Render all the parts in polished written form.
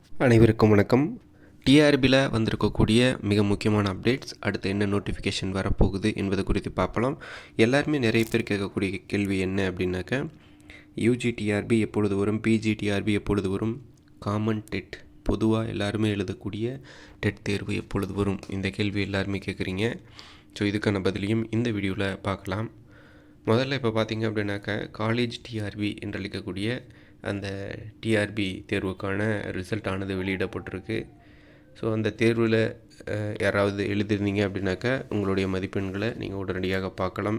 அனைவருக்கும் வணக்கம். டிஆர்பியில் வந்திருக்கக்கூடிய மிக முக்கியமான அப்டேட்ஸ், அடுத்து என்ன நோட்டிஃபிகேஷன் வரப்போகுது என்பது குறித்து பார்க்கலாம். எல்லாருமே நிறைய பேர் கேட்கக்கூடிய கேள்வி என்ன அப்படின்னாக்க, யூஜிடிஆர்பி எப்பொழுது வரும், பிஜிடிஆர்பி எப்பொழுது வரும், காமன் டெட் பொதுவாக எல்லாருமே எழுதக்கூடிய டெட் தேர்வு எப்பொழுது வரும், இந்த கேள்வி எல்லாருமே கேட்குறீங்க. ஸோ இதுக்கான பதிலையும் இந்த வீடியோவில் பார்க்கலாம். முதல்ல இப்போ பார்த்திங்க அப்படின்னாக்கா, காலேஜ் டிஆர்பி என்று அழைக்கக்கூடிய அந்த டிஆர்பி தேர்வுக்கான ரிசல்ட் ஆனது வெளியிடப்பட்டிருக்கு. ஸோ அந்த தேர்வில் யாராவது எழுதிருந்தீங்க அப்படின்னாக்கா உங்களுடைய மதிப்பெண்களை நீங்கள் உடனடியாக பார்க்கலாம்.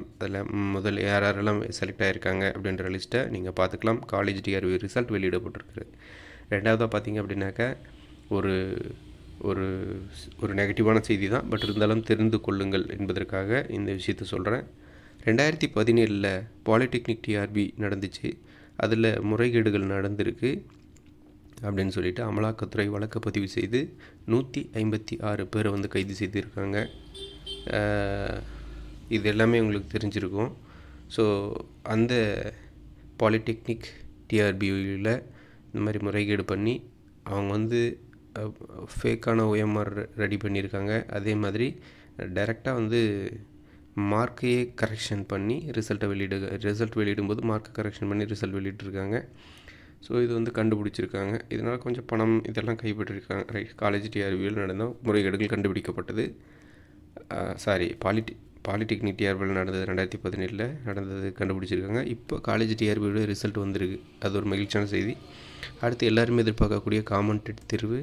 அதில் யாரெல்லாம் செலக்ட் ஆகியிருக்காங்க அப்படின்ற லிஸ்ட்டை நீங்கள் பார்த்துக்கலாம். காலேஜ் டிஆர்பி ரிசல்ட் வெளியிடப்பட்டிருக்கு. ரெண்டாவதாக பார்த்திங்க அப்படின்னாக்கா ஒரு ஒரு ஒரு நெகட்டிவான செய்தி தான், பட் இருந்தாலும் தெரிந்து கொள்ளுங்கள் என்பதற்காக இந்த விஷயத்தை சொல்கிறேன். 2017 பாலிடெக்னிக் டிஆர்பி நடந்துச்சு. அதில் முறைகேடுகள் நடந்திருக்கு அப்படின்னு சொல்லிட்டு அமலாக்கத்துறை வழக்கு பதிவு செய்து 156 பேரை வந்து கைது செய்திருக்காங்க. இது எல்லாமே உங்களுக்கு தெரிஞ்சிருக்கும். ஸோ அந்த பாலிடெக்னிக் டிஆர்பியில் இந்த மாதிரி முறைகேடு பண்ணி அவங்க வந்து ஃபேக்கான OMR ரெடி பண்ணியிருக்காங்க. அதே மாதிரி டைரெக்டாக வந்து மார்க்கையே கரெக்ஷன் பண்ணி ரிசல்ட் வெளியிடும்போது மார்க்கை கரெக்ஷன் பண்ணி ரிசல்ட் வெளியிட்டிருக்காங்க. ஸோ இது வந்து கண்டுபிடிச்சிருக்காங்க. இதனால் கொஞ்சம் பணம் இதெல்லாம் கைப்பற்றிருக்காங்க. ரைட், காலேஜ் டிஆர்பியில் நடந்த முறைகேடுகள் கண்டுபிடிக்கப்பட்டது. பாலிடெக்னிக் டிஆர்பியில் நடந்தது 2017 நடந்தது கண்டுபிடிச்சிருக்காங்க. இப்போ காலேஜ் டிஆர்பியோட ரிசல்ட் வந்திருக்கு. அது ஒரு மகிழ்ச்சியான செய்தி. அடுத்து எல்லாருமே எதிர்பார்க்கக்கூடிய காமன் டெட் தேர்வு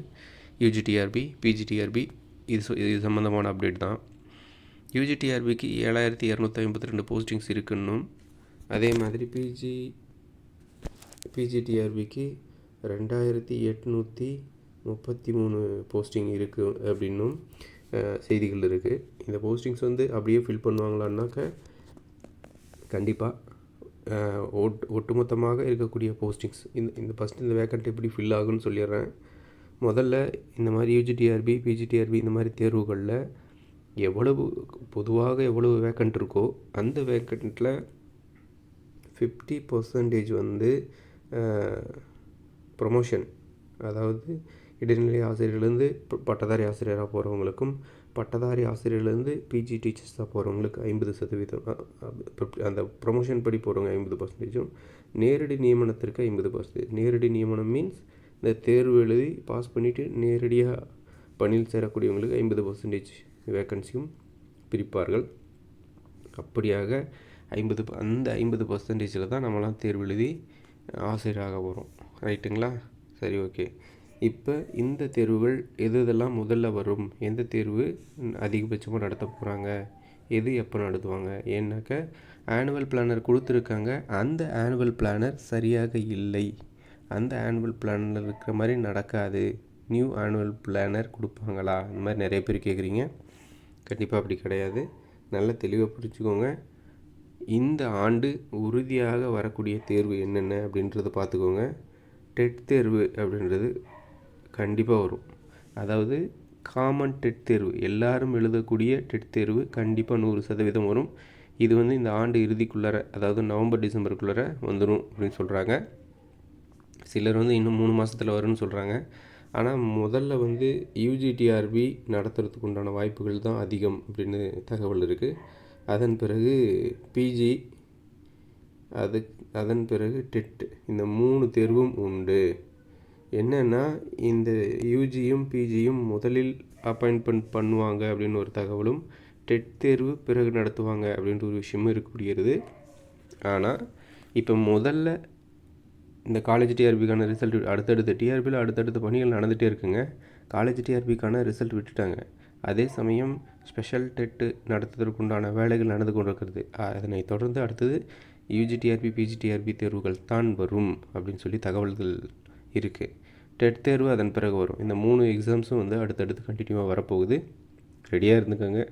யூஜிடிஆர்பி, பிஜிடிஆர்பி, இது சம்மந்தமான அப்டேட் தான். யூஜிடிஆர்பிக்கு 7252 போஸ்டிங்ஸ் இருக்குன்னும், அதே மாதிரி பிஜிடிஆர்பிக்கு 2833 போஸ்டிங் இருக்குது அப்படின்னும் செய்திகள் இருக்குது. இந்த போஸ்டிங்ஸ் வந்து அப்படியே ஃபில் பண்ணுவாங்களான்னாக்க கண்டிப்பாக ஒட்டுமொத்தமாக இருக்கக்கூடிய போஸ்டிங்ஸ் இந்த ஃபஸ்ட்டு இந்த வேக்கண்ட் எப்படி ஃபில் ஆகுன்னு சொல்லிடுறேன். முதல்ல இந்த மாதிரி யூஜிடிஆர்பி, பிஜிடிஆர்பி இந்த மாதிரி தேர்வுகளில் எவ்வளவு வேக்கண்ட் இருக்கோ அந்த வேக்கண்ட்டில் 50% வந்து ப்ரொமோஷன், அதாவது இடைநிலை ஆசிரியர்லேருந்து பட்டதாரி ஆசிரியராக போகிறவங்களுக்கும், பட்டதாரி ஆசிரியர்லேருந்து பிஜி டீச்சர்ஸாக போகிறவங்களுக்கு 50%, அந்த ப்ரொமோஷன் படி போகிறவங்க 50%, நேரடி நியமனத்திற்கு 50%. நேரடி நியமனம் மீன்ஸ் இந்த தேர்வு எழுதி பாஸ் பண்ணிவிட்டு நேரடியாக பணியில் சேரக்கூடியவங்களுக்கு 50% வேக்கன்சியும் பிரிப்பார்கள். அப்படியாக அந்த 50%ல் தான் நம்மளாம் தேர்வு எழுதி ஆசிரியராக வரும். ரைட்டுங்களா? சரி, ஓகே. இப்போ இந்த தேர்வுகள் எதெல்லாம் முதல்ல வரும், எந்த தேர்வு அதிகபட்சமாக நடத்த போகிறாங்க, எது எப்போ நடத்துவாங்க? ஏன்னாக்க ஆனுவல் பிளானர் கொடுத்துருக்காங்க. அந்த ஆனுவல் பிளானர் சரியாக இல்லை. அந்த ஆனுவல் பிளானர் இருக்கிற மாதிரி நடக்காது. நியூ ஆனுவல் பிளானர் கொடுப்பாங்களா? இந்த மாதிரி நிறைய பேர் கேட்குறீங்க. கண்டிப்பாக அப்படி கிடையாது. நல்ல தெளிவாக புரிஞ்சுக்கோங்க. இந்த ஆண்டு உறுதியாக வரக்கூடிய தேர்வு என்னென்ன அப்படின்றத பார்த்துக்கோங்க. டெட் தேர்வு அப்படின்றது கண்டிப்பாக வரும். அதாவது காமன் டெட் தேர்வு, எல்லாரும் எழுதக்கூடிய டெட் தேர்வு கண்டிப்பாக 100% வரும். இது வந்து இந்த ஆண்டு இறுதிக்குள்ளார, அதாவது நவம்பர் டிசம்பருக்குள்ளார வந்துடும் அப்படின்னு சொல்கிறாங்க. சிலர் வந்து இன்னும் 3 மாதத்தில் வரும்னு சொல்கிறாங்க. ஆனால் முதல்ல வந்து யூஜிடிஆர்பி நடத்துறதுக்கு உண்டான வாய்ப்புகள் தான் அதிகம் அப்படின்னு தகவல் இருக்குது. அதன் பிறகு பிஜி, அதன் பிறகு டெட், இந்த 3 தேர்வும் உண்டு. என்னென்னா இந்த யூஜியும் பிஜியும் முதலில் அப்பாயின்மெண்ட் பண்ணுவாங்க அப்படின்னு ஒரு தகவலும், டெட் தேர்வு பிறகு நடத்துவாங்க அப்படின்ற ஒரு விஷயமும் இருக்கக்கூடியது. ஆனால் இப்போ முதல்ல இந்த காலேஜ் டிஆர்பிக்கான ரிசல்ட் அடுத்தடுத்த டிஆர்பியில் அடுத்தடுத்த பணிகள் நடந்துகிட்டே இருக்குங்க. காலேஜ் டிஆர்பிக்கான ரிசல்ட் விட்டுட்டாங்க. அதே சமயம் ஸ்பெஷல் டெட்டு நடத்துவதற்குண்டான வேலைகள் நடந்து கொண்டிருக்கிறது. அதனை தொடர்ந்து அடுத்தது யூஜிடிஆர்பி, பிஜிடிஆர்பி தேர்வுகள் தான் வரும் அப்படின்னு சொல்லி தகவல்கள் இருக்குது. டெட் தேர்வு அதன் பிறகு வரும். இந்த 3 எக்ஸாம்ஸும் வந்து அடுத்தடுத்து கண்டினியூவாக வரப்போகுது. ரெடியாக இருந்துக்கோங்க.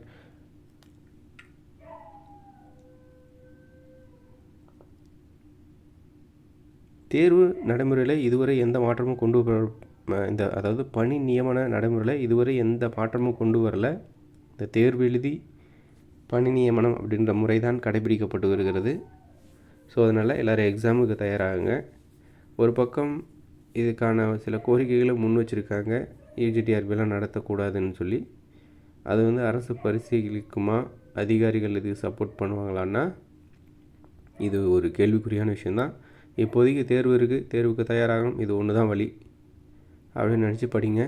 தேர்வு நடைமுறையில் இதுவரை எந்த மாற்றமும் அதாவது பணி நியமன நடைமுறையில் இதுவரை எந்த மாற்றமும் கொண்டு வரல. இந்த தேர்வு எழுதி பணி நியமனம் அப்படின்ற முறை தான் கடைபிடிக்கப்பட்டு வருகிறது. ஸோ அதனால் எல்லோரும் எக்ஸாமுக்கு தயாராகுங்க. ஒரு பக்கம் இதுக்கான சில கோரிக்கைகளை முன் வச்சுருக்காங்க. யூஜிடிஆர்பிலாம் நடத்தக்கூடாதுன்னு சொல்லி. அது வந்து அரசு பரிசீலிக்குமா, அதிகாரிகள் இதுக்கு சப்போர்ட் பண்ணுவாங்களான்னா இது ஒரு கேள்விக்குறியான விஷயந்தான். இப்போதைக்கு தேர்வு இருக்குது, தேர்வுக்கு தயாராகணும், இது ஒன்று தான் வழி அப்படின்னு நினச்சி படிங்க.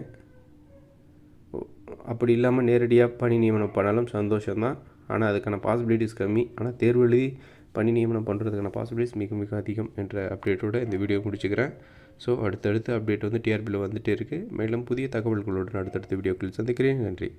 அப்படி இல்லாமல் நேரடியாக பணி நியமனம் பண்ணாலும் சந்தோஷம்தான். ஆனால் அதுக்கான பாசிபிலிட்டிஸ் கம்மி. ஆனால் தேர்வு எழுதி பணி நியமனம் பண்ணுறதுக்கான பாசிபிலிட்டிஸ் மிக மிக அதிகம் என்ற அப்டேட்டோடு இந்த வீடியோ முடிச்சுக்கிறேன். ஸோ அடுத்தடுத்து அப்டேட் வந்து டிஆர்பியில் வந்துகிட்டே இருக்குது. மேலும் புதிய தகவல்களுடன் அடுத்தடுத்த வீடியோக்களில் சந்திக்கிறேன். நன்றி.